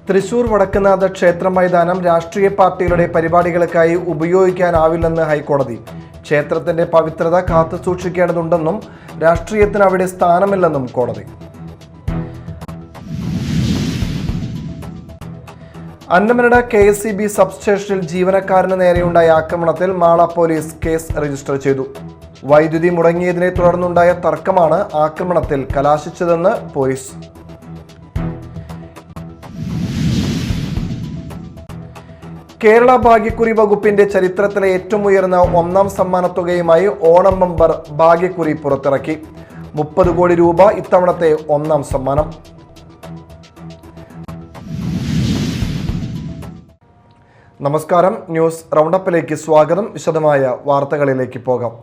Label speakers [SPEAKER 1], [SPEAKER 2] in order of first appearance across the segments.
[SPEAKER 1] തൃശൂർ വടക്കുന്നാഥ ക്ഷേത്ര മൈതാനം രാഷ്ട്രീയ പാർട്ടികളുടെ പരിപാടികൾക്കായി ഉപയോഗിക്കാനാവില്ലെന്ന് ഹൈക്കോടതി. ക്ഷേത്രത്തിന്റെ പവിത്രത കാത്തുസൂക്ഷിക്കേണ്ടതുണ്ടെന്നും രാഷ്ട്രീയത്തിന് അവിടെ സ്ഥാനമില്ലെന്നും കോടതി. അന്നമനട KSEB സബ്സ്റ്റേഷനിൽ ജീവനക്കാരന് നേരെയുണ്ടായ ആക്രമണത്തിൽ മാള പോലീസ് കേസ് രജിസ്റ്റർ ചെയ്തു. വൈദ്യുതി മുടങ്ങിയതിനെ തുടർന്നുണ്ടായ തർക്കമാണ് ആക്രമണത്തിൽ കലാശിച്ചതെന്ന് പോലീസ്. കേരള ഭാഗ്യക്കുറി വകുപ്പിന്റെ ചരിത്രത്തിലെ ഏറ്റവും ഉയർന്ന ഒന്നാം സമ്മാനത്തുകയുമായി ഓണം ബമ്പർ ഭാഗ്യക്കുറി പുറത്തിറക്കി. 30 കോടി രൂപ ഇത്തവണത്തെ ഒന്നാം സമ്മാനം. നമസ്കാരം, ന്യൂസ് റൗണ്ടപ്പിലേക്ക് സ്വാഗതം. വിശദമായ വാർത്തകളിലേക്ക് പോകാം.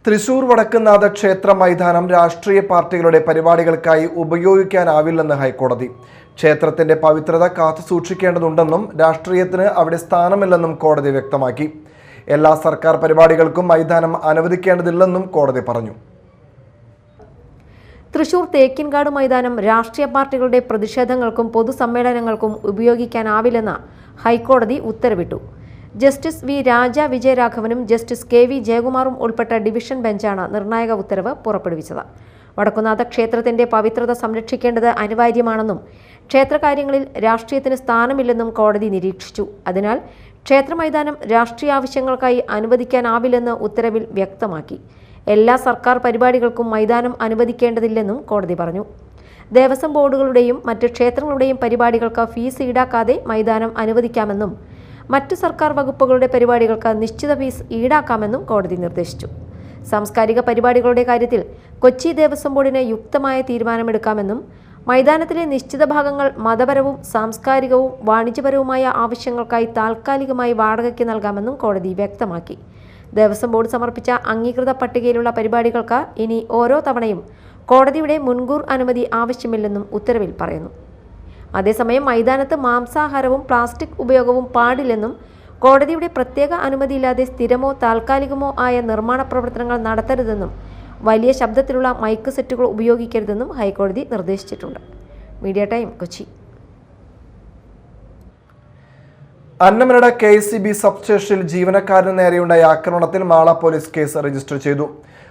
[SPEAKER 1] തൃശൂർ വടക്കുന്നാഥ ക്ഷേത്ര മൈതാനം രാഷ്ട്രീയ പാർട്ടികളുടെ പരിപാടികൾക്കായി ഉപയോഗിക്കാനാവില്ലെന്ന് ഹൈക്കോടതി. ക്ഷേത്രത്തിന്റെ പവിത്രത കാത്തുസൂക്ഷിക്കേണ്ടതുണ്ടെന്നും രാഷ്ട്രീയത്തിന് അവിടെ സ്ഥാനമില്ലെന്നും കോടതി വ്യക്തമാക്കി. എല്ലാ സർക്കാർ പരിപാടികൾക്കും മൈതാനം അനുവദിക്കേണ്ടതില്ലെന്നും കോടതി പറഞ്ഞു.
[SPEAKER 2] തൃശൂർ തേക്കിൻകാട് മൈതാനം രാഷ്ട്രീയ പാർട്ടികളുടെ പ്രതിഷേധങ്ങൾക്കും പൊതുസമ്മേളനങ്ങൾക്കും ഉപയോഗിക്കാനാവില്ലെന്ന് ഹൈക്കോടതി ഉത്തരവിട്ടു. ജസ്റ്റിസ് വി രാജ വിജയരാഘവനും ജസ്റ്റിസ് KV ജയകുമാറും ഉൾപ്പെട്ട ഡിവിഷൻ ബെഞ്ചാണ് നിർണായക ഉത്തരവ് പുറപ്പെടുവിച്ചത്. വടക്കുന്നാഥ ക്ഷേത്രത്തിന്റെ പവിത്രത സംരക്ഷിക്കേണ്ടത് അനിവാര്യമാണെന്നും ക്ഷേത്രകാര്യങ്ങളിൽ രാഷ്ട്രീയത്തിന് സ്ഥാനമില്ലെന്നും കോടതി നിരീക്ഷിച്ചു. അതിനാൽ ക്ഷേത്ര മൈതാനം രാഷ്ട്രീയ ആവശ്യങ്ങൾക്കായി അനുവദിക്കാനാവില്ലെന്ന് ഉത്തരവിൽ വ്യക്തമാക്കി. എല്ലാ സർക്കാർ പരിപാടികൾക്കും മൈതാനം അനുവദിക്കേണ്ടതില്ലെന്നും കോടതി പറഞ്ഞു. ദേവസ്വം ബോർഡുകളുടെയും മറ്റ് ക്ഷേത്രങ്ങളുടെയും പരിപാടികൾക്ക് ഫീസ് ഈടാക്കാതെ മൈതാനം അനുവദിക്കാമെന്നും മറ്റു സർക്കാർ വകുപ്പുകളുടെ പരിപാടികൾക്ക് നിശ്ചിത ഫീസ് ഈടാക്കാമെന്നും കോടതി നിർദ്ദേശിച്ചു. സാംസ്കാരിക പരിപാടികളുടെ കാര്യത്തിൽ കൊച്ചി ദേവസ്വം ബോർഡിന് യുക്തമായ തീരുമാനമെടുക്കാമെന്നും മൈതാനത്തിലെ നിശ്ചിത ഭാഗങ്ങൾ മതപരവും സാംസ്കാരികവും വാണിജ്യപരവുമായ ആവശ്യങ്ങൾക്കായി താൽക്കാലികമായി വാടകയ്ക്ക് നൽകാമെന്നും കോടതി വ്യക്തമാക്കി. ദേവസ്വം ബോർഡ് സമർപ്പിച്ച അംഗീകൃത പട്ടികയിലുള്ള പരിപാടികൾക്ക് ഇനി ഓരോ തവണയും കോടതിയുടെ മുൻകൂർ അനുമതി ആവശ്യമില്ലെന്നും ഉത്തരവിൽ പറയുന്നു. അതേസമയം മൈതാനത്ത് മാംസാഹാരവും പ്ലാസ്റ്റിക് ഉപയോഗവും പാടില്ലെന്നും കോടതിയുടെ പ്രത്യേക അനുമതിയില്ലാതെ സ്ഥിരമോ താൽക്കാലികമോ ആയ നിർമ്മാണ പ്രവർത്തനങ്ങൾ നടത്തരുതെന്നും വലിയ ശബ്ദത്തിലുള്ള മൈക്ക് സെറ്റുകൾ ഉപയോഗിക്കരുതെന്നും ഹൈക്കോടതി നിർദ്ദേശിച്ചിട്ടുണ്ട്. Media time, Kochi.
[SPEAKER 1] Annamanada KSEB സബ്സ്റ്റേഷനിൽ ജീവനക്കാരന് നേരെയുണ്ടായ ആക്രമണത്തിൽ മാള പോലീസ് കേസ് രജിസ്റ്റർ ചെയ്തു.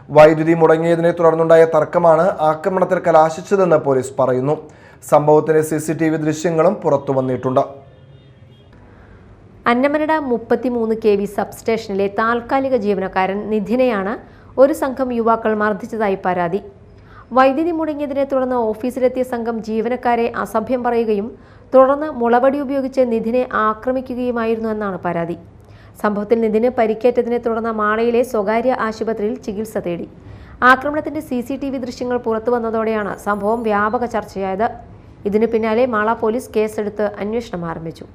[SPEAKER 1] വൈദ്യുതി മുടങ്ങിയതിനെ തുടർന്നുണ്ടായ തർക്കമാണ് ആക്രമണത്തിൽ കലാശിച്ചതെന്ന് പോലീസ് പറയുന്നു. സംഭവത്തിന്റെ CCTV ദൃശ്യങ്ങളും പുറത്തു വന്നിട്ടുണ്ട്.
[SPEAKER 2] അന്നമനട 33 KV സബ്സ്റ്റേഷനിലെ താൽക്കാലിക ജീവനക്കാരൻ നിധിനെയാണ് ഒരു സംഘം യുവാക്കൾ മർദ്ദിച്ചതായി പരാതി. വൈദ്യുതി മുടങ്ങിയതിനെ തുടർന്ന് ഓഫീസിലെത്തിയ സംഘം ജീവനക്കാരെ അസഭ്യം പറയുകയും തുടർന്ന് മുളവടി ഉപയോഗിച്ച് നിധിനെ ആക്രമിക്കുകയുമായിരുന്നു എന്നാണ് പരാതി. സംഭവത്തിൽ നിധിന് പരിക്കേറ്റതിനെ തുടർന്ന് മാളയിലെ സ്വകാര്യ ആശുപത്രിയിൽ ചികിത്സ തേടി. ആക്രമണത്തിന്റെ CCTV ദൃശ്യങ്ങൾ പുറത്തു വന്നതോടെയാണ് സംഭവം വ്യാപക ചർച്ചയായത്. ഇതിനു പിന്നാലെ മാള പോലീസ് കേസെടുത്ത് അന്വേഷണം ആരംഭിച്ചു.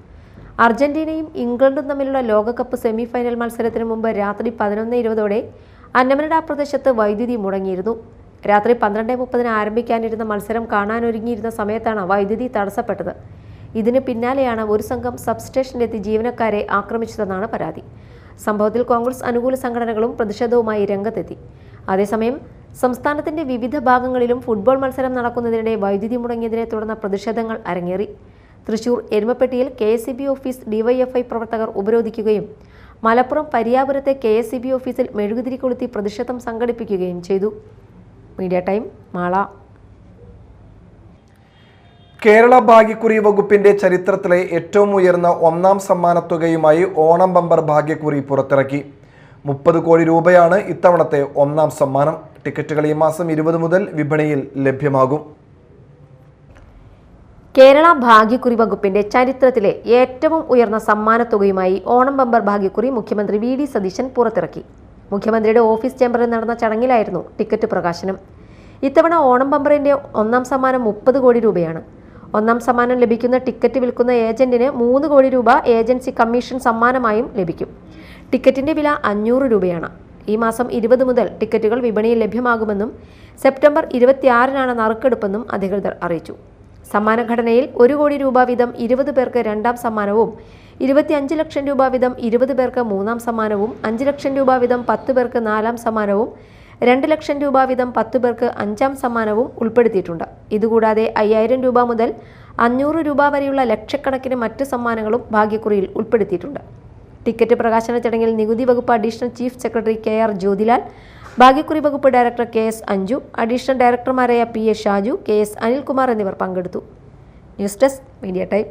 [SPEAKER 2] അർജന്റീനയും ഇംഗ്ലണ്ടും തമ്മിലുള്ള ലോകകപ്പ് സെമിഫൈനൽ മത്സരത്തിന് മുമ്പ് രാത്രി 11:20 അന്നമനട പ്രദേശത്ത് വൈദ്യുതി മുടങ്ങിയിരുന്നു. രാത്രി 12:30 ആരംഭിക്കാനിരുന്ന മത്സരം കാണാനൊരുങ്ങിയിരുന്ന സമയത്താണ് വൈദ്യുതി തടസ്സപ്പെട്ടത്. ഇതിന് പിന്നാലെയാണ് ഒരു സംഘം സബ്സ്റ്റേഷനിലെത്തി ജീവനക്കാരെ ആക്രമിച്ചതെന്നാണ് പരാതി. സംഭവത്തിൽ കോൺഗ്രസ് അനുകൂല സംഘടനകളും പ്രതിഷേധവുമായി രംഗത്തെത്തി. അതേസമയം സംസ്ഥാനത്തിന്റെ വിവിധ ഭാഗങ്ങളിലും ഫുട്ബോൾ മത്സരം നടക്കുന്നതിനിടെ വൈദ്യുതി മുടങ്ങിയതിനെ തുടർന്ന് പ്രതിഷേധങ്ങൾ അരങ്ങേറി. തൃശൂർ എരുമപ്പെട്ടിയിൽ KSEB ഓഫീസ് DYFI പ്രവർത്തകർ ഉപരോധിക്കുകയും മലപ്പുറം പരിയാപുരത്തെ KSEB ഓഫീസിൽ മെഴുകുതിരി കൊളുത്തി പ്രതിഷേധം സംഘടിപ്പിക്കുകയും ചെയ്തു. Media time, Mala.
[SPEAKER 1] കേരള ഭാഗ്യക്കുറി വകുപ്പിന്റെ ചരിത്രത്തിലെ ഏറ്റവും ഉയർന്ന ഒന്നാം സമ്മാനത്തുകയുമായി ഓണം ബമ്പർ ഭാഗ്യക്കുറി പുറത്തിറക്കി. 30 കോടി രൂപയാണ് ഇത്തവണത്തെ ഒന്നാം സമ്മാനം. ടിക്കറ്റുകൾ ഈ മാസം 20 മുതൽ വിപണിയിൽ ലഭ്യമാകും.
[SPEAKER 2] കേരള ഭാഗ്യക്കുറി വകുപ്പിന്റെ ചരിത്രത്തിലെ ഏറ്റവും ഉയർന്ന സമ്മാനത്തുകയുമായി ഓണം ബമ്പർ ഭാഗ്യക്കുറി മുഖ്യമന്ത്രി VD സതീശൻ പുറത്തിറക്കി. മുഖ്യമന്ത്രിയുടെ ഓഫീസ് ചേംബറിൽ നടന്ന ചടങ്ങിലായിരുന്നു ടിക്കറ്റ് പ്രകാശനം. ഇത്തവണ ഓണം ബമ്പറിന്റെ ഒന്നാം സമ്മാനം 30 കോടി രൂപയാണ്. ഒന്നാം സമ്മാനം ലഭിക്കുന്ന ടിക്കറ്റ് വിൽക്കുന്ന ഏജന്റിന് 3 കോടി രൂപ ഏജൻസി കമ്മീഷൻ സമ്മാനമായും ലഭിക്കും. ടിക്കറ്റിന്റെ വില 500 രൂപയാണ്. ഈ മാസം 20 മുതൽ ടിക്കറ്റുകൾ വിപണിയിൽ ലഭ്യമാകുമെന്നും സെപ്റ്റംബർ 26-നാണ് നറുക്കെടുപ്പെന്നും അധികൃതർ അറിയിച്ചു. സമ്മാനഘടനയിൽ 1 കോടി രൂപ വീതം 20 പേർക്ക് രണ്ടാം സമ്മാനവും 25 ലക്ഷം രൂപ വീതം 20 പേർക്ക് മൂന്നാം സമ്മാനവും 5 ലക്ഷം രൂപ വീതം 10 പേർക്ക് നാലാം സമ്മാനവും 2 ലക്ഷം രൂപ വീതം 10 പേർക്ക് 5ാം സമ്മാനവും ഉൾപ്പെടുത്തിയിട്ടുണ്ട്. ഇതുകൂടാതെ 5000 രൂപ മുതൽ 500 രൂപ വരെയുള്ള ലക്ഷക്കണക്കിന് മറ്റ് സമ്മാനങ്ങളും ഭാഗ്യക്കുറിയിൽ ഉൾപ്പെടുത്തിയിട്ടുണ്ട്. ടിക്കറ്റ് പ്രകാശന ചടങ്ങിൽ നികുതി വകുപ്പ് additional chief secretary KR Jyothilal, ഭാഗ്യക്കുറി വകുപ്പ് ഡയറക്ടർ KS അഞ്ജു, അഡീഷണൽ ഡയറക്ടർമാരായ PA ഷാജു, KS അനിൽകുമാർ എന്നിവർ പങ്കെടുത്തു. News desk media time.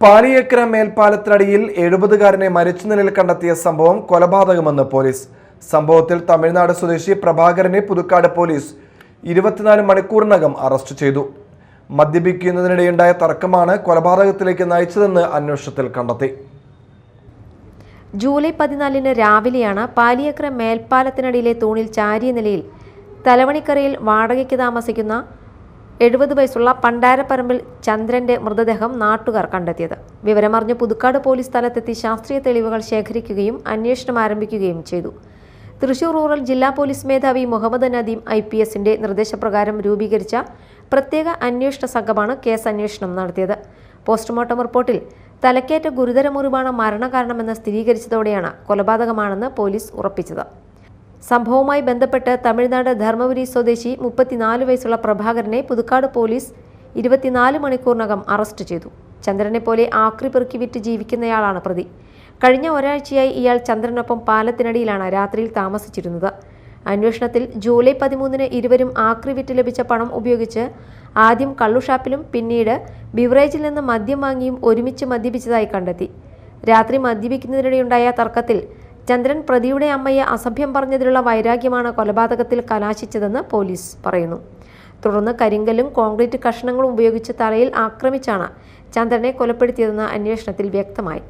[SPEAKER 1] Paliyekkara മേൽപ്പാലത്തിനടിയിൽ 70കാരനെ മരിച്ച നിലയിൽ കണ്ടെത്തിയ സംഭവം കൊലപാതകമെന്ന് പോലീസ്. സംഭവത്തിൽ തമിഴ്നാട് സ്വദേശി പ്രഭാകരനെ പുതുക്കാട് പോലീസ് 24 മണിക്കൂറിനകം അറസ്റ്റ് ചെയ്തു. മദ്യപിക്കുന്നതിനിടെയുണ്ടായ തർക്കമാണ് കൊലപാതകത്തിലേക്ക് നയിച്ചതെന്ന് അന്വേഷണത്തിൽ കണ്ടെത്തി.
[SPEAKER 2] ജൂലൈ 14 രാവിലെയാണ് പാലിയേക്കര മേൽപ്പാലത്തിനടിയിലെ തൂണിൽ ചാരിയ നിലയിൽ തലവണിക്കരയിൽ വാടകയ്ക്ക് താമസിക്കുന്ന 70 വയസ്സുള്ള പണ്ടാരപ്പറമ്പിൽ ചന്ദ്രന്റെ മൃതദേഹം നാട്ടുകാർ കണ്ടെത്തിയത്. വിവരമറിഞ്ഞ് പുതുക്കാട് പോലീസ് സ്ഥലത്തെത്തി ശാസ്ത്രീയ തെളിവുകൾ ശേഖരിക്കുകയും അന്വേഷണം ആരംഭിക്കുകയും ചെയ്തു. തൃശൂർ റൂറൽ ജില്ലാ പോലീസ് മേധാവി മുഹമ്മദ് നദീം IPSന്റെ നിർദ്ദേശപ്രകാരം രൂപീകരിച്ച പ്രത്യേക അന്വേഷണ സംഘമാണ് കേസ് അന്വേഷണം നടത്തിയത്. പോസ്റ്റ്മോർട്ടം റിപ്പോർട്ടിൽ തലക്കേറ്റ ഗുരുതര മുറിവാണ് മരണകാരണമെന്ന് സ്ഥിരീകരിച്ചതോടെയാണ് കൊലപാതകമാണെന്ന് പോലീസ് ഉറപ്പിച്ചത്. സംഭവവുമായി ബന്ധപ്പെട്ട് തമിഴ്നാട് ധർമ്മപുരി സ്വദേശി 34 വയസ്സുള്ള പ്രഭാകരനെ പുതുക്കാട് പോലീസ് 24 മണിക്കൂറിനകം അറസ്റ്റ് ചെയ്തു. ചന്ദ്രനെ പോലെ ആക്രി പെറുക്കി വിറ്റ് ജീവിക്കുന്നയാളാണ് പ്രതി. കഴിഞ്ഞ ഒരാഴ്ചയായി ഇയാൾ ചന്ദ്രനൊപ്പം പാലത്തിനടിയിലാണ് രാത്രിയിൽ താമസിച്ചിരുന്നത്. അന്വേഷണത്തിൽ ജൂലൈ 13 ഇരുവരും ആക്രി വിറ്റ് ലഭിച്ച പണം ഉപയോഗിച്ച് ആദ്യം കള്ളുഷാപ്പിലും പിന്നീട് ബിവറേജിൽ നിന്ന് മദ്യം വാങ്ങിയും ഒരുമിച്ച് മദ്യപിച്ചതായി കണ്ടെത്തി. രാത്രി മദ്യപിക്കുന്നതിനിടെയുണ്ടായ തർക്കത്തിൽ ചന്ദ്രൻ പ്രതിയുടെ അമ്മയെ അസഭ്യം പറഞ്ഞതിലുള്ള വൈരാഗ്യമാണ് കൊലപാതകത്തിൽ കലാശിച്ചതെന്ന് പോലീസ് പറയുന്നു. തുടർന്ന് കരിങ്കല്ലും കോൺക്രീറ്റ് കഷ്ണങ്ങളും ഉപയോഗിച്ച് തലയിൽ ആക്രമിച്ചാണ് ചന്ദ്രനെ കൊലപ്പെടുത്തിയതെന്ന് അന്വേഷണത്തിൽ വ്യക്തമായി.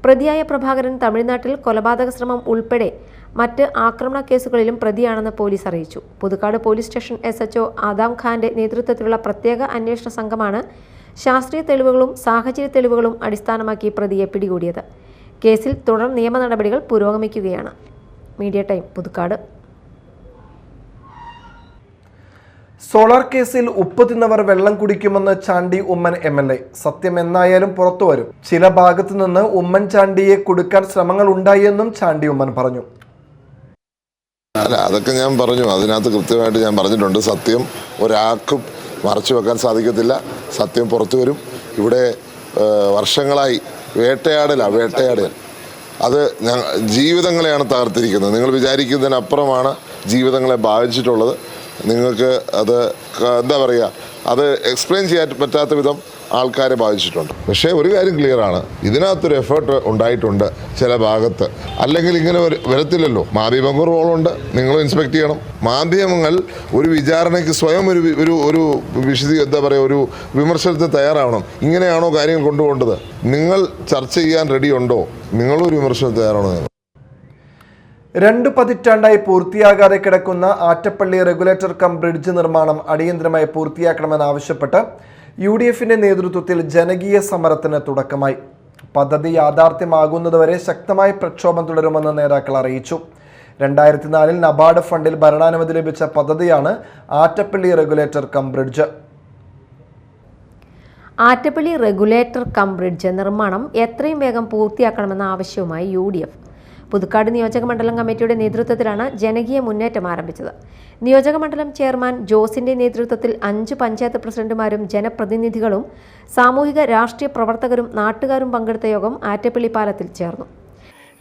[SPEAKER 2] പ്രതിയായ പ്രഭാകരൻ തമിഴ്നാട്ടിൽ കൊലപാതക ശ്രമം ഉൾപ്പെടെ മറ്റ് ആക്രമണ കേസുകളിലും പ്രതിയാണെന്ന് പോലീസ് അറിയിച്ചു. Puthukkad police station SHO Adam ഖാന്റെ നേതൃത്വത്തിലുള്ള പ്രത്യേക അന്വേഷണ സംഘമാണ് ശാസ്ത്രീയ തെളിവുകളും സാഹചര്യ തെളിവുകളും അടിസ്ഥാനമാക്കി പ്രതിയെ പിടികൂടിയത്. കേസിൽ തുടർ നിയമ നടപടികൾ പുരോഗമിക്കുകയാണ്. Media time, Puthukkad.
[SPEAKER 1] സോളാർ കേസിൽ ഉപ്പ് തിന്നവർ വെള്ളം കുടിക്കുമെന്ന് ചാണ്ടി ഉമ്മൻ MLA. സത്യം എന്നായാലും പുറത്തു വരും. ചില ഭാഗത്തു നിന്ന് ഉമ്മൻചാണ്ടിയെ കൊടുക്കാൻ ശ്രമങ്ങൾ ഉണ്ടായെന്നും ചാണ്ടി ഉമ്മൻ പറഞ്ഞു.
[SPEAKER 3] അല്ല, അതൊക്കെ ഞാൻ പറഞ്ഞു. അതിനകത്ത് കൃത്യമായിട്ട് ഞാൻ പറഞ്ഞിട്ടുണ്ട്. സത്യം ഒരാൾക്കും മറച്ചു വെക്കാൻ സാധിക്കത്തില്ല. സത്യം പുറത്തു വരും. ഇവിടെ വർഷങ്ങളായി വേട്ടയാടൽ അത് ജീവിതങ്ങളെയാണ് തകർത്തിരിക്കുന്നത്. നിങ്ങൾ വിചാരിക്കുന്നതിനപ്പുറമാണ് ജീവിതങ്ങളെ ബാധിച്ചിട്ടുള്ളത്. നിങ്ങൾക്ക് അത് എന്താ പറയുക, അത് എക്സ്പ്ലെയിൻ ചെയ്യാൻ പറ്റാത്ത വിധം ആൾക്കാരെ ബാധിച്ചിട്ടുണ്ട്. പക്ഷേ ഒരു കാര്യം ക്ലിയറാണ്, ഇതിനകത്തൊരു എഫേർട്ട് ഉണ്ടായിട്ടുണ്ട് ചില ഭാഗത്ത്. അല്ലെങ്കിൽ ഇങ്ങനെ വരത്തില്ലല്ലോ. മാധ്യമങ്ങൾക്ക് റോളുണ്ട്, നിങ്ങളും ഇൻസ്പെക്ട് ചെയ്യണം. മാധ്യമങ്ങൾ ഒരു വിചാരണയ്ക്ക് സ്വയം ഒരു എന്താ പറയുക, ഒരു വിമർശനത്തിന് തയ്യാറാവണം. ഇങ്ങനെയാണോ കാര്യങ്ങൾ കൊണ്ടുപോകേണ്ടത്? നിങ്ങൾ ചർച്ച ചെയ്യാൻ റെഡിയുണ്ടോ? നിങ്ങളൊരു വിമർശനത്തിന് തയ്യാറാണോ?
[SPEAKER 1] 2 പതിറ്റാണ്ടായി പൂർത്തിയാകാതെ കിടക്കുന്ന ആറ്റപ്പള്ളി റെഗുലേറ്റർ കം ബ്രിഡ്ജ് നിർമ്മാണം അടിയന്തരമായി പൂർത്തിയാക്കണമെന്നാവശ്യപ്പെട്ട് UDFന്റെ നേതൃത്വത്തിൽ ജനകീയ സമരത്തിന് തുടക്കമായി. പദ്ധതി യാഥാർത്ഥ്യമാകുന്നതുവരെ ശക്തമായ പ്രക്ഷോഭം തുടരുമെന്ന് നേതാക്കൾ അറിയിച്ചു. 2004 നബാർഡ് ഫണ്ടിൽ ഭരണാനുമതി ലഭിച്ച പദ്ധതിയാണ് Attappally regulator cum bridge.
[SPEAKER 2] Attappally regulator cum bridge നിർമ്മാണം എത്രയും വേഗം പൂർത്തിയാക്കണമെന്ന ആവശ്യവുമായി UDF. പുതുക്കാട് നിയോജക മണ്ഡലം കമ്മിറ്റിയുടെ നേതൃത്വത്തിലാണ് ജനകീയ മുന്നേറ്റം ആരംഭിച്ചത്. നിയോജക മണ്ഡലം ചെയർമാൻ ജോസിന്റെ നേതൃത്വത്തിൽ 5 പഞ്ചായത്ത് പ്രസിഡന്റുമാരും ജനപ്രതിനിധികളും സാമൂഹിക രാഷ്ട്രീയ പ്രവർത്തകരും നാട്ടുകാരും പങ്കെടുത്ത യോഗം ആറ്റപ്പള്ളി പാലത്തിൽ ചേർന്നു.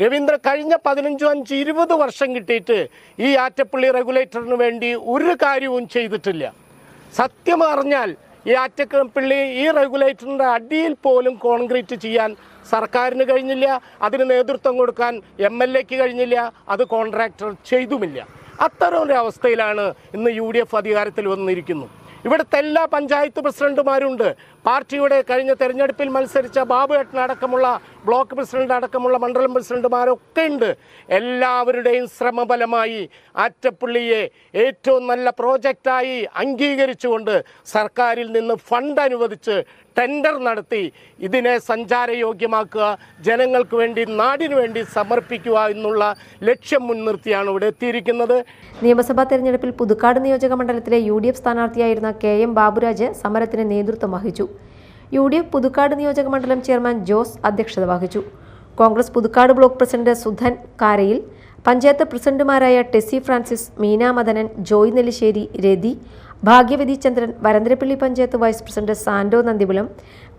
[SPEAKER 4] രവീന്ദ്ര, കഴിഞ്ഞ 15-20 വർഷം കിട്ടിയിട്ട് ഈ ആറ്റപ്പള്ളി റെഗുലേറ്ററിന് വേണ്ടി ഒരു കാര്യവും ചെയ്തിട്ടില്ല. സത്യം അറിഞ്ഞാൽ ഈ ആറ്റപ്പള്ളി ഈ റെഗുലേറ്ററിൻ്റെ അടിയിൽ പോലും കോൺക്രീറ്റ് ചെയ്യാൻ സർക്കാരിന് കഴിഞ്ഞില്ല. അതിന് നേതൃത്വം കൊടുക്കാൻ MLAക്ക് കഴിഞ്ഞില്ല. അത് കോൺട്രാക്ടർ ചെയ്തുമില്ല. അത്തരം ഒരു അവസ്ഥയിലാണ് ഇന്ന് UDF അധികാരത്തിൽ വന്നിരിക്കുന്നു. ഇവിടുത്തെ എല്ലാ പഞ്ചായത്ത് പ്രസിഡന്റുമാരുണ്ട്. പാർട്ടിയുടെ കഴിഞ്ഞ തെരഞ്ഞെടുപ്പിൽ മത്സരിച്ച ബാബു ഏട്ടനടക്കമുള്ള ബ്ലോക്ക് പ്രസിഡന്റ് അടക്കമുള്ള മണ്ഡലം പ്രസിഡന്റുമാരൊക്കെ ഉണ്ട്. എല്ലാവരുടെയും ശ്രമഫലമായി ആറ്റപ്പള്ളിയെ ഏറ്റവും നല്ല പ്രോജക്റ്റായി അംഗീകരിച്ചുകൊണ്ട് സർക്കാരിൽ നിന്ന് ഫണ്ട് അനുവദിച്ച് ടെൻഡർ നടത്തി ഇതിനെ സഞ്ചാരയോഗ്യമാക്കുക, ജനങ്ങൾക്ക് വേണ്ടി നാടിനു വേണ്ടി സമർപ്പിക്കുക എന്നുള്ള ലക്ഷ്യം മുൻനിർത്തിയാണ് ഇവിടെ എത്തിയിരിക്കുന്നത്.
[SPEAKER 2] നിയമസഭാ തെരഞ്ഞെടുപ്പിൽ പുതുക്കാട് നിയോജക മണ്ഡലത്തിലെ UDF സ്ഥാനാർത്ഥിയായിരുന്ന KM ബാബുരാജ് സമരത്തിന് നേതൃത്വം വഹിച്ചു. UDF പുതുക്കാട് നിയോജക മണ്ഡലം ചെയർമാൻ ജോസ് അധ്യക്ഷത വഹിച്ചു. കോൺഗ്രസ് പുതുക്കാട് ബ്ലോക്ക് പ്രസിഡന്റ് സുധൻ കാരയിൽ, പഞ്ചായത്ത് പ്രസിഡന്റുമാരായ ടെസി ഫ്രാൻസിസ്, മീന മദനൻ, ജോയ് നെല്ലിശ്ശേരി, രതി, ഭാഗ്യവതി ചന്ദ്രൻ, വരന്തരപ്പള്ളി പഞ്ചായത്ത് വൈസ് പ്രസിഡന്റ് സാൻഡോ നന്ദിപുലം,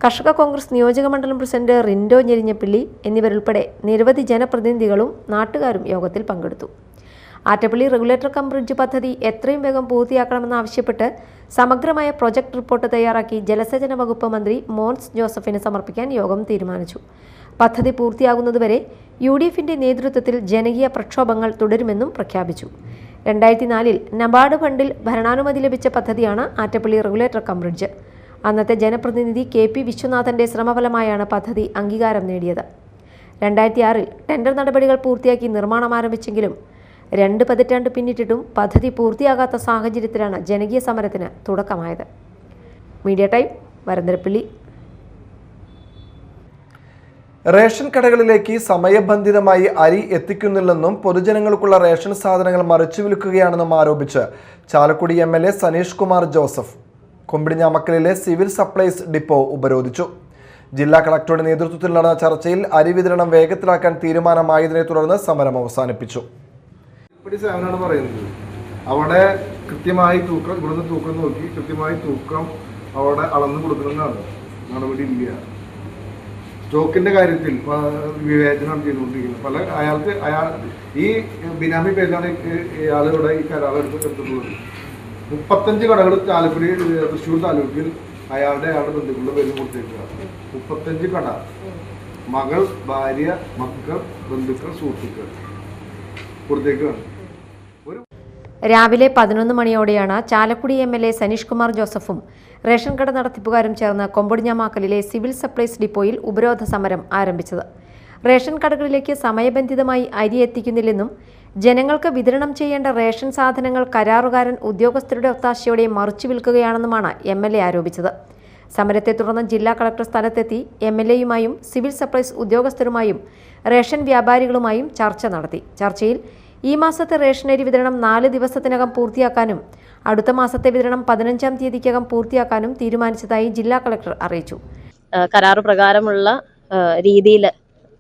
[SPEAKER 2] കർഷക കോൺഗ്രസ് നിയോജക മണ്ഡലം പ്രസിഡന്റ് റിൻഡോ ഞെരിഞ്ഞപ്പള്ളി എന്നിവരുൾപ്പെടെ നിരവധി ജനപ്രതിനിധികളും നാട്ടുകാരും യോഗത്തിൽ പങ്കെടുത്തു. ആറ്റപ്പള്ളി റെഗുലേറ്റർ കം ബ്രിഡ്ജ് പദ്ധതി എത്രയും വേഗം പൂർത്തിയാക്കണമെന്നാവശ്യപ്പെട്ട് സമഗ്രമായ പ്രൊജക്ട് റിപ്പോർട്ട് തയ്യാറാക്കി ജലസേചന വകുപ്പ് മന്ത്രി മോൻസ് ജോസഫിന് സമർപ്പിക്കാൻ യോഗം തീരുമാനിച്ചു. പദ്ധതി പൂർത്തിയാകുന്നതുവരെ UDFന്റെ നേതൃത്വത്തിൽ ജനകീയ പ്രക്ഷോഭങ്ങൾ തുടരുമെന്നും പ്രഖ്യാപിച്ചു. 2004 നബാർഡ് ഫണ്ടിൽ ഭരണാനുമതി ലഭിച്ച പദ്ധതിയാണ് ആറ്റപ്പള്ളി റെഗുലേറ്റർ കം ബ്രിഡ്ജ്. അന്നത്തെ ജനപ്രതിനിധി KP വിശ്വനാഥന്റെ ശ്രമഫലമായാണ് പദ്ധതി അംഗീകാരം നേടിയത്. 2006 ടെൻഡർ നടപടികൾ പൂർത്തിയാക്കി നിർമ്മാണം ആരംഭിച്ചെങ്കിലും 2 പതിറ്റാണ്ട് പിന്നിട്ടിട്ടും പദ്ധതി പൂർത്തിയാകാത്ത സാഹചര്യത്തിലാണ് ജനകീയ സമരത്തിന് തുടക്കമായത്. Media time, Varantharappilly.
[SPEAKER 1] റേഷൻ കടകളിലേക്ക് സമയബന്ധിതമായി അരി എത്തിക്കുന്നില്ലെന്നും പൊതുജനങ്ങൾക്കുള്ള റേഷൻ സാധനങ്ങൾ മറിച്ചു വിൽക്കുകയാണെന്നും ആരോപിച്ച് ചാലക്കുടി MLA സനീഷ് കുമാർ ജോസഫ് കൊമ്പിടിഞ്ഞാമക്കലിലെ സിവിൽ സപ്ലൈസ് ഡിപ്പോ ഉപരോധിച്ചു. ജില്ലാ കളക്ടറുടെ നേതൃത്വത്തിൽ നടന്ന ചർച്ചയിൽ അരി വിതരണം വേഗത്തിലാക്കാൻ തീരുമാനമായതിനെ തുടർന്ന് സമരം അവസാനിപ്പിച്ചു.
[SPEAKER 5] അവിടെ കൃത്യമായി തൂക്കം, ഇവിടുന്ന് തൂക്കം നോക്കി കൃത്യമായി തൂക്കം അവിടെ അളന്നു കൊടുക്കണമെന്നാണ് നടപടി ഇല്ല. സ്റ്റോക്കിന്റെ കാര്യത്തിൽ വിവേചനം ചെയ്തുകൊണ്ടിരിക്കുന്നത് അയാൾ ഈ ബിനാമി പേരിലാണ് ഇയാളിവിടെ ഈ കരാർ എടുത്തിട്ടുള്ളത്. 35 കടകൾ ചാലക്കുടി തൃശ്ശൂർ താലൂക്കിൽ അയാളുടെ ബന്ധുക്കളുടെ പേരിൽ കൊടുത്തേക്കുക. 35 കട, മകൾ, ഭാര്യ, മക്കൾ, ബന്ധുക്കൾ, സുഹൃത്തുക്കൾ കൊടുത്തേക്കാണ്.
[SPEAKER 2] രാവിലെ 11 മണിയോടെയാണ് ചാലക്കുടി MLA സനീഷ് കുമാർ ജോസഫും റേഷൻ കട നടത്തിപ്പുകാരും ചേർന്ന് കൊമ്പടിഞ്ഞാമാക്കലിലെ സിവിൽ സപ്ലൈസ് ഡിപ്പോയിൽ ഉപരോധ സമരം ആരംഭിച്ചത്. റേഷൻ കടകളിലേക്ക് സമയബന്ധിതമായി അരി എത്തിക്കുന്നില്ലെന്നും ജനങ്ങൾക്ക് വിതരണം ചെയ്യേണ്ട റേഷൻ സാധനങ്ങൾ കരാറുകാരൻ ഉദ്യോഗസ്ഥരുടെ ഒത്താശയോടെ മറിച്ചു വിൽക്കുകയാണെന്നുമാണ് MLA ആരോപിച്ചത്. സമരത്തെ തുടർന്ന് ജില്ലാ കളക്ടർ സ്ഥലത്തെത്തി MLAയുമായും സിവിൽ സപ്ലൈസ് ഉദ്യോഗസ്ഥരുമായും റേഷൻ വ്യാപാരികളുമായും ചർച്ച നടത്തി. ചർച്ചയിൽ ഈ മാസത്തെ റേഷനരി വിതരണം 4 ദിവസത്തിനകം പൂർത്തിയാക്കാനും അടുത്ത മാസത്തെ വിതരണം 15-ാം തീയതിക്കകം പൂർത്തിയാക്കാനും തീരുമാനിച്ചതായി ജില്ലാ കളക്ടർ അറിയിച്ചു.
[SPEAKER 6] കരാറ് പ്രകാരമുള്ള രീതിയിൽ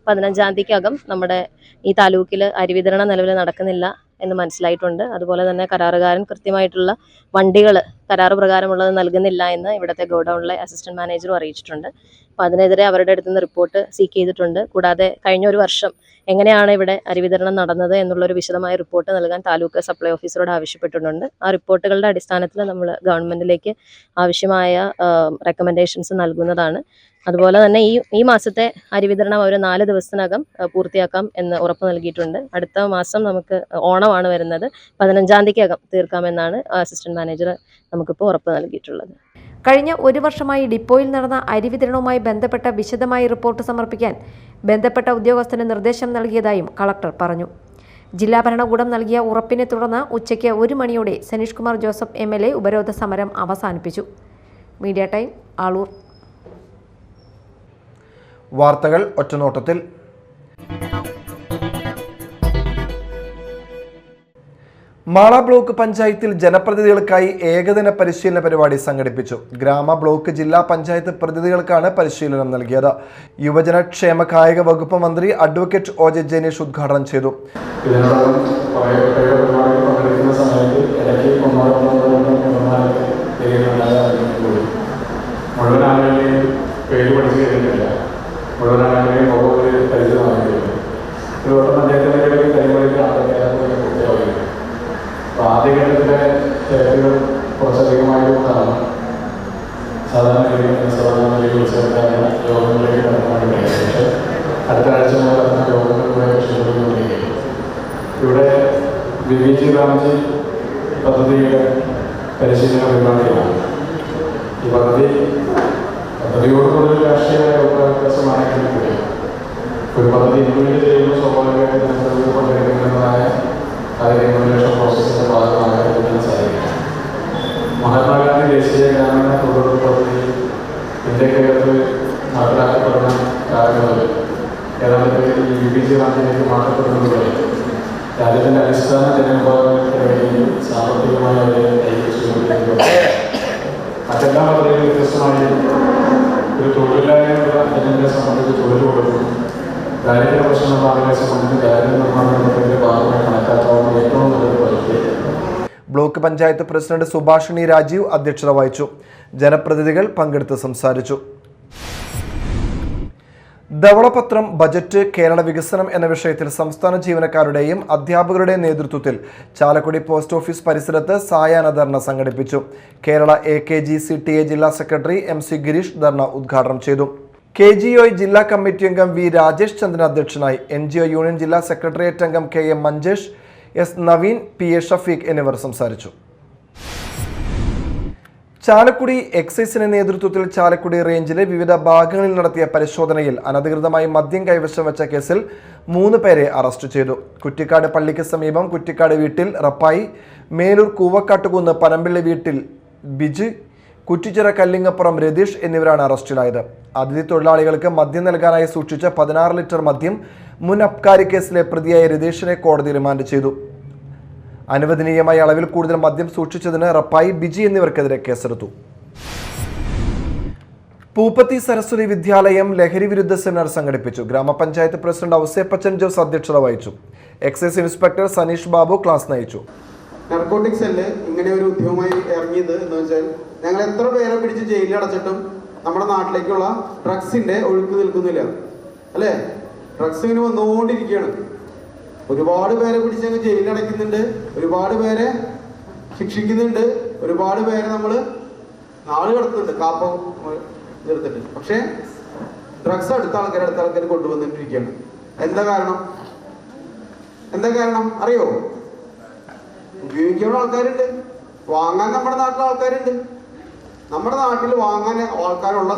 [SPEAKER 6] 15-ാം തീയതിക്കകം നമ്മുടെ ഈ താലൂക്കിൽ അരി വിതരണം നിലവിൽ നടക്കുന്നില്ല എന്ന് മനസ്സിലായിട്ടുണ്ട്. അതുപോലെ തന്നെ കരാറുകാരൻ കൃത്യമായിട്ടുള്ള വണ്ടികൾ കരാറ് പ്രകാരമുള്ളത് നൽകുന്നില്ല എന്ന് ഇവിടുത്തെ ഗോഡൌണിലെ അസിസ്റ്റന്റ് മാനേജറും അറിയിച്ചിട്ടുണ്ട്. അപ്പോൾ അതിനെതിരെ അവരുടെ അടുത്ത് നിന്ന് റിപ്പോർട്ട് സീക്ക് ചെയ്തിട്ടുണ്ട്. കൂടാതെ കഴിഞ്ഞ ഒരു വർഷം എങ്ങനെയാണ് ഇവിടെ അരി വിതരണം നടന്നത് എന്നുള്ളൊരു വിശദമായ റിപ്പോർട്ട് നൽകാൻ താലൂക്ക് സപ്ലൈ ഓഫീസറോട് ആവശ്യപ്പെട്ടിട്ടുണ്ട്. ആ റിപ്പോർട്ടുകളുടെ അടിസ്ഥാനത്തിൽ നമ്മൾ ഗവൺമെന്റിലേക്ക് ആവശ്യമായ റെക്കമെൻഡേഷൻസ് നൽകുന്നതാണ്. അതുപോലെ തന്നെ ഈ മാസത്തെ അരി വിതരണം അവർ 4 ദിവസത്തിനകം പൂർത്തിയാക്കാം എന്ന് ഉറപ്പ് നൽകിയിട്ടുണ്ട്. അടുത്ത മാസം നമുക്ക് ഓണമാണ് വരുന്നത്, 15-ാം തീയതിക്കകം തീർക്കാമെന്നാണ് അസിസ്റ്റന്റ് മാനേജർ നമുക്കിപ്പോൾ ഉറപ്പ് നൽകിയിട്ടുള്ളത്.
[SPEAKER 2] കഴിഞ്ഞ 1 വർഷമായി ഡിപ്പോയിൽ നടന്ന അരി വിതരണവുമായി ബന്ധപ്പെട്ട വിശദമായ റിപ്പോർട്ട് സമർപ്പിക്കാൻ ബന്ധപ്പെട്ട ഉദ്യോഗസ്ഥന് നിർദ്ദേശം നൽകിയതായും കളക്ടർ പറഞ്ഞു. ജില്ലാ ഭരണകൂടം നൽകിയ ഉറപ്പിനെ തുടർന്ന് ഉച്ചയ്ക്ക് 1 മണിയോടെ സനീഷ് കുമാർ ജോസഫ് MLA ഉപരോധ സമരം അവസാനിപ്പിച്ചു. Media time, Aloor.
[SPEAKER 1] വാർത്തകൾ ഒറ്റനോട്ടത്തിൽ. മാള ബ്ലോക്ക് പഞ്ചായത്തിൽ ജനപ്രതിനിധികൾക്കായി ഏകദിന പരിശീലന പരിപാടി സംഘടിപ്പിച്ചു. ഗ്രാമ ബ്ലോക്ക് ജില്ലാ പഞ്ചായത്ത് പ്രതിനിധികൾക്കാണ് പരിശീലനം നൽകിയത്. യുവജനക്ഷേമ കായിക വകുപ്പ് മന്ത്രി അഡ്വക്കേറ്റ് OJ ജനീഷ് ഉദ്ഘാടനം ചെയ്തു.
[SPEAKER 7] ആദ്യഘട്ടത്തിലെ തിരക്കുകൾ കുറച്ചധികമായതുകൊണ്ടാണ് സാധാരണ യോഗങ്ങളിലേക്ക് കടക്കാൻ കഴിയും. പക്ഷേ അടുത്ത ആഴ്ച മുതൽ നടന്ന യോഗങ്ങളിലൂടെ പരിശോധിച്ചുകൊണ്ടിരിക്കുകയും ഇവിടെ VVG റാംജി പദ്ധതിയുടെ പരിശീലന പരിപാടിയാണ്. ഈ പദ്ധതിയോട് കൂടുതൽ രാഷ്ട്രീയ വിദ്യാഭ്യാസമാണെങ്കിൽ കൂടി ഒരു പദ്ധതി ഇംപ്ലിമെന്റ് ചെയ്യുമ്പോൾ സ്വാഭാവികമായിട്ട് നമുക്ക് പങ്കെടുക്കുന്നതായ റെഗുലേഷൻ പ്രോസസ്സിന്റെ ഭാഗമായി സാധിക്കും. മഹാത്മാഗാന്ധി ദേശീയ ഗ്രാമീണ തൊഴിലുറപ്പ് പദ്ധതി ഇന്ത്യക്കകത്ത് നടപ്പിലാക്കപ്പെടുന്ന കാലങ്ങളിൽ ഏതാണ്ട് ഈ VVG റാംജിയിലേക്ക് മാറ്റപ്പെടുന്നതുപോലെ രാജ്യത്തിന്റെ അടിസ്ഥാന ജനവിഭാഗങ്ങൾക്ക് വേണ്ടി സാമ്പത്തികമായി അവരെ കൈവരിച്ചുകൊണ്ടിരിക്കുന്നത് മറ്റെല്ലാ പദ്ധതികളും വ്യത്യസ്തമായി ഒരു തൊഴിലില്ലായ്മയുള്ള ജനങ്ങളെ സംബന്ധിച്ച് തൊഴിൽ കൊടുക്കും. കാര്യങ്ങളുടെ പ്രശ്നമുള്ള ആളുകളെ സംബന്ധിച്ച് കാര്യ നിർമ്മാണത്തിന്റെ ഭാഗമായി കണക്കാക്കാവുന്ന ഏറ്റവും നല്ലൊരു പദ്ധതി.
[SPEAKER 1] ബ്ലോക്ക് പഞ്ചായത്ത് പ്രസിഡന്റ് സുഭാഷിണി രാജീവ് അധ്യക്ഷത വഹിച്ചു. ജനപ്രതിനിധികൾ പങ്കെടുത്ത് സംസാരിച്ചു. ധവളപത്രം, ബജറ്റ്, കേരള വികസനം എന്ന വിഷയത്തിൽ സംസ്ഥാന ജീവനക്കാരുടെയും അധ്യാപകരുടെയും നേതൃത്വത്തിൽ ചാലക്കുടി പോസ്റ്റ് ഓഫീസ് പരിസരത്ത് സായാഹ്ന ധർണ സംഘടിപ്പിച്ചു. കേരള AKGCTA ജില്ലാ സെക്രട്ടറി MC ഗിരീഷ് ധർണ ഉദ്ഘാടനം ചെയ്തു. KGOI ജില്ലാ കമ്മിറ്റി അംഗം V രാജേഷ് ചന്ദ്രൻ അധ്യക്ഷനായി. NGO യൂണിയൻ ജില്ലാ സെക്രട്ടേറിയറ്റ് അംഗം KM Manjesh, S Naveen, PA Shafeeq എന്നിവർ സംസാരിച്ചു. ചാലക്കുടി എക്സൈസിന്റെ നേതൃത്വത്തിൽ ചാലക്കുടി റേഞ്ചിലെ വിവിധ ഭാഗങ്ങളിൽ നടത്തിയ പരിശോധനയിൽ അനധികൃതമായി മദ്യം കൈവശം വെച്ച കേസിൽ 3 പേരെ അറസ്റ്റ് ചെയ്തു. കുറ്റിക്കാട് പള്ളിക്ക് സമീപം കുറ്റിക്കാട് വീട്ടിൽ റപ്പായി, മേലൂർ കൂവക്കാട്ടുകുന്ന് പനമ്പിള്ളി വീട്ടിൽ ബിജ്, കുറ്റിച്ചിറ കല്ലിങ്ങപ്പുറം രതീഷ് എന്നിവരാണ് അറസ്റ്റിലായത്. അതിഥി തൊഴിലാളികൾക്ക് മദ്യം നൽകാനായി സൂക്ഷിച്ച 16 ലിറ്റർ മദ്യം മുൻ അബ്കാരി കേസിലെ പ്രതിയായ രതീഷിനെ കോടതി റിമാൻഡ് ചെയ്തു. അനുവദനീയമായ അളവിൽ കൂടുതൽ മദ്യം സൂക്ഷിച്ചതിന് റപ്പായി, ബിജി എന്നിവർക്കെതിരെ കേസെടുത്തു. പൂപ്പത്തി സരസ്വതി വിദ്യാലയം ലഹരി വിരുദ്ധ സെമിനാർ സംഘടിപ്പിച്ചു. ഗ്രാമപഞ്ചായത്ത് പ്രസിഡന്റ് ഔസേപ്പച്ചൻ ജോസ് അധ്യക്ഷത വഹിച്ചു. Excise inspector Saneesh Babu class നയിച്ചു.
[SPEAKER 8] നാർക്കോട്ടിക് സെല്ല് ഇങ്ങനെ ഒരു ഉദ്യമമായി ഇറങ്ങിയത് എന്ന് വെച്ചാൽ ഞങ്ങൾ എത്ര പേരെ പിടിച്ച് ജയിലിൽ അടച്ചിട്ടും നമ്മുടെ നാട്ടിലേക്കുള്ള ഡ്രഗ്സിന്റെ ഒഴുക്ക് നിൽക്കുന്നില്ല, അല്ലേ? ഡ്രഗ്സ് ഇങ്ങനെ വന്നുകൊണ്ടിരിക്കുകയാണ്. ഒരുപാട് പേരെ പിടിച്ചങ്ങ് ജയിലിൽ അടയ്ക്കുന്നുണ്ട്, ഒരുപാട് പേരെ ശിക്ഷിക്കുന്നുണ്ട്, ഒരുപാട് പേരെ നമ്മൾ നാട് കടത്തുന്നുണ്ട്, കാപ്പം എടുത്തിട്ട്. പക്ഷേ ഡ്രഗ്സ് അടുത്ത ആൾക്കാർ കൊണ്ടുവന്നിട്ടിരിക്കുകയാണ്. എന്താ കാരണം അറിയോ? ഉപയോഗിക്കാനുള്ള ആൾക്കാരുണ്ട്, വാങ്ങാൻ നമ്മുടെ നാട്ടിലെ ആൾക്കാരുണ്ട്. നമ്മുടെ നാട്ടിൽ വാങ്ങാൻ ആൾക്കാരുള്ള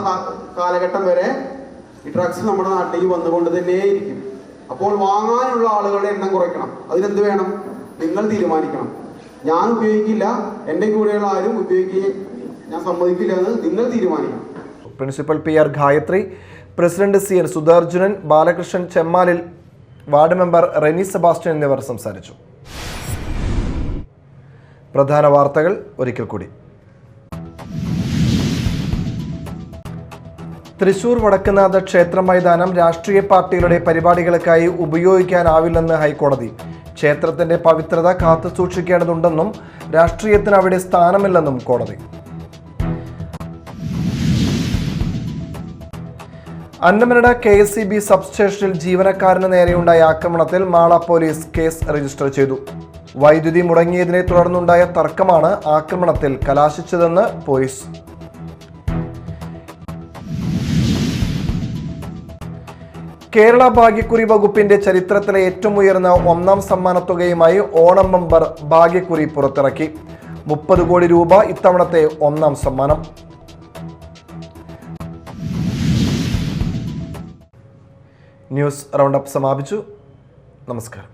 [SPEAKER 8] കാലഘട്ടം വരെ ഈ ഡ്രഗ്സ് നമ്മുടെ നാട്ടിലേക്ക് വന്നുകൊണ്ട് തന്നെയിരിക്കും. അപ്പോൾ വാങ്ങാനുള്ള ആളുകളുടെ എണ്ണം കുറയ്ക്കണം. അതിനെന്ത് വേണം? നിങ്ങൾ തീരുമാനിക്കണം. ഞാൻ ഉപയോഗിക്കില്ല, എൻ്റെ കൂടെയുള്ള ആരും ഉപയോഗിക്കുകയും ഞാൻ സമ്മതിക്കില്ല എന്ന് നിങ്ങൾ തീരുമാനിക്കണം.
[SPEAKER 1] Principal PR Gayathri, president CN Sudharjunan, Balakrishnan Chemmalil, ward member Reni Sebastian എന്നിവർ സംസാരിച്ചു. പ്രധാന വാർത്തകൾ ഒരിക്കൽ കൂടി. തൃശൂർ വടക്കുന്നാഥ ക്ഷേത്ര മൈതാനം രാഷ്ട്രീയ പാർട്ടികളുടെ പരിപാടികൾക്കായി ഉപയോഗിക്കാനാവില്ലെന്ന് ഹൈക്കോടതി. ക്ഷേത്രത്തിന്റെ പവിത്രത കാത്തുസൂക്ഷിക്കേണ്ടതുണ്ടെന്നും രാഷ്ട്രീയത്തിന് അവിടെ സ്ഥാനമില്ലെന്നും കോടതി. അന്നമനട KSEB സബ്സ്റ്റേഷനിൽ ജീവനക്കാരന് നേരെയുണ്ടായ ആക്രമണത്തിൽ മാള പോലീസ് കേസ് രജിസ്റ്റർ ചെയ്തു. വൈദ്യുതി മുടങ്ങിയതിനെ തുടർന്നുണ്ടായ തർക്കമാണ് ആക്രമണത്തിൽ കലാശിച്ചതെന്ന് പോലീസ്. കേരള ഭാഗ്യക്കുറി വകുപ്പിന്റെ ചരിത്രത്തിലെ ഏറ്റവും ഉയർന്ന 1ാം സമ്മാനത്തുകയുമായി ഓണം ബമ്പർ ഭാഗ്യക്കുറി പുറത്തിറക്കി. 30 കോടി രൂപ ഇത്തവണത്തെ 1ാം സമ്മാനം. ന്യൂസ് റൗണ്ടപ്പ് സമാപിച്ചു. നമസ്കാരം.